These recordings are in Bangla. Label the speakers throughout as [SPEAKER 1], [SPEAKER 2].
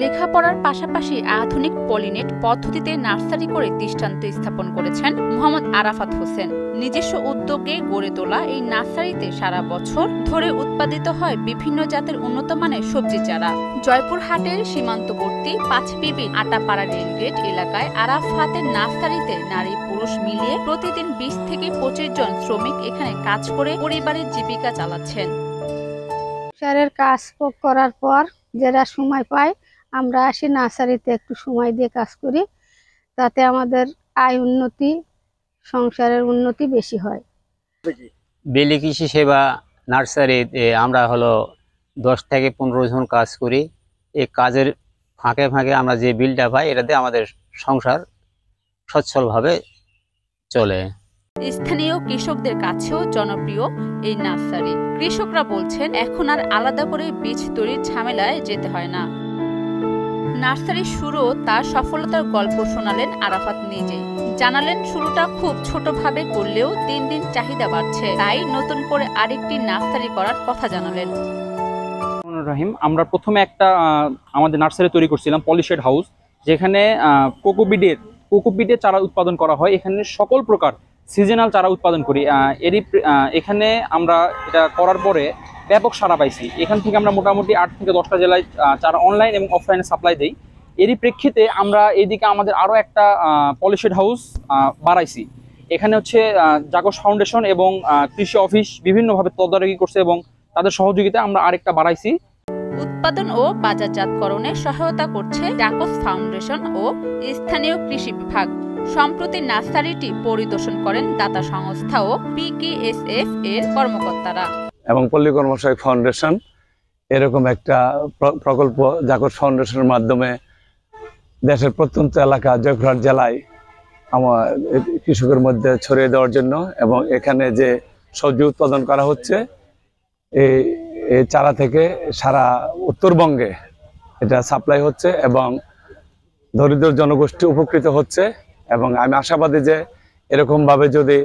[SPEAKER 1] লেখাপড়ার পাশাপাশি আধুনিক পলিনেট পদ্ধতিতে নার্সারি করে দৃষ্টান্ত স্থাপন করেছেন মোহাম্মদ আরাফাত হোসেন। নিজস্ব উদ্যোগে গড়ে তোলা এই নার্সারিতে সারা বছর ধরে উৎপাদিত হয় বিভিন্ন জাতের উন্নত মানের সবজি চারা। জয়পুরহাটের সীমান্তবর্তী পাঁচবিবি আটাপাড়া রেলগেট এলাকায় আরাফাতের নার্সারিতে নারী পুরুষ মিলিয়ে প্রতিদিন 20 থেকে 25 জন শ্রমিক এখানে কাজ করে পরিবারের জীবিকা চালাচ্ছেন।
[SPEAKER 2] সংসারের কাজ করার পর যারা সময় পায় আমরা আসি নার্সারিতে, একটু সময় দিয়ে কাজ করি, তাতে আমাদের আয় উন্নতি, সংসারের উন্নতি বেশি হয়।
[SPEAKER 3] বেলি কৃষি সেবা নার্সারিতে আমরা হলো 10 থেকে 15 জন কাজ করি। এই কাজের ফাঁকে ফাঁকে আমরা যে বিলটা পাই এটাতে আমাদের সংসার সচ্ছলভাবে চলে।
[SPEAKER 1] স্থানীয় কৃষকদের কাছেও জনপ্রিয় এই নার্সারি। কৃষকরা বলছেন এখন আর আলাদা করে বীজ তৈরির ঝামেলায় যেতে হয় না। নার্সারির শুরু তার সফলতার গল্প শোনালেন আরাফাত নিজেই। জানালেন শুরুটা খুব ছোটভাবে করলেও দিন দিন চাহিদা বাড়ছে, তাই নতুন করে আরেকটি নার্সারি করার কথা জানালেন।
[SPEAKER 4] রহিম, আমরা প্রথমে একটা আমাদের নার্সারি তৈরি করছিলাম পলিশেড হাউস, যেখানে কোকোপিডের চারা উৎপাদন করা হয়। এখানে সকল প্রকার সিজনাল চারা উৎপাদন করি। এখানে আমরা এটা করার পরে ব্যাপক সাড়া পাইছি। এখান থেকে আমরা মোটামুটি 8 থেকে 10টা জেলায় চারা অনলাইন এবং অফলাইনে সাপ্লাই দিই। এরই প্রেক্ষিতে আমরা এইদিকে আমাদের আরও একটা পলিশেড হাউস বাড়াইছি। এখানে হচ্ছে জাগস ফাউন্ডেশন এবং কৃষি অফিস বিভিন্নভাবে তদারকি করছে এবং তাদের সহযোগিতায় আমরা আরেকটা বাড়াইছি।
[SPEAKER 1] উৎপাদন ও বাজারজাতকরণে সহায়তা করছে জাগস ফাউন্ডেশন ও স্থানীয় কৃষি বিভাগ। সম্প্রতি নার্সারিটি পরিদর্শন করেন দাতা সংস্থা ও PKSF এর কর্মকর্তারা।
[SPEAKER 5] এবং পল্লী কর্মসহায়ক ফাউন্ডেশন এরকম একটা প্রকল্প জাগস ফাউন্ডেশনের মাধ্যমে দেশের প্রত্যন্ত এলাকা জয়পুরহাট জেলায় আমার কৃষকের মধ্যে ছড়িয়ে দেওয়ার জন্য, এবং এখানে যে সবজি উৎপাদন করা হচ্ছে এই চারা থেকে সারা উত্তরবঙ্গে এটা সাপ্লাই হচ্ছে এবং দরিদ্র জনগোষ্ঠী উপকৃত হচ্ছে। এবং আমি আশাবাদী যে এরকমভাবে যদি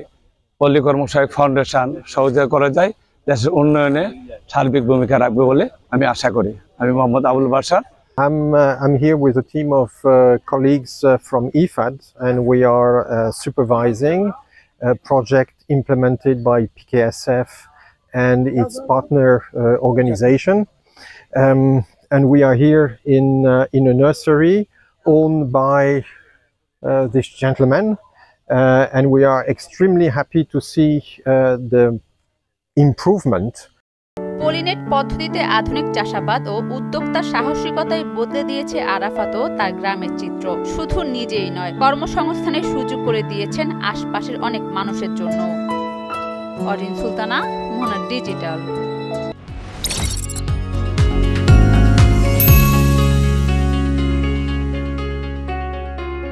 [SPEAKER 5] পল্লী কর্মসহায়ক ফাউন্ডেশন সহযোগিতা করা যায় দেশের উন্নয়নে সার্বিক ভূমিকা রাখবে বলে আমি আশা করি। আমি Mohammad Abul Bashar.
[SPEAKER 6] I'm here with a team of colleagues from IFAD, and we are supervising a project implemented by PKSF and its partner organization. And we are here in a nursery owned by this gentleman, and we are extremely happy to see the improvement.
[SPEAKER 1] Pollinate পদ্ধতিতে আধুনিক চাষাবাদ ও উদ্যোক্তার সাহসিকতায় বদলে দিয়েছে আরাফাত ও তার গ্রামের চিত্র। শুধু নিজেই নয়, কর্মসংস্থানের সুযোগ করে দিয়েছেন আশপাশের অনেক মানুষের জন্য। অরিন সুলতানা, মোহনা ডিজিটাল।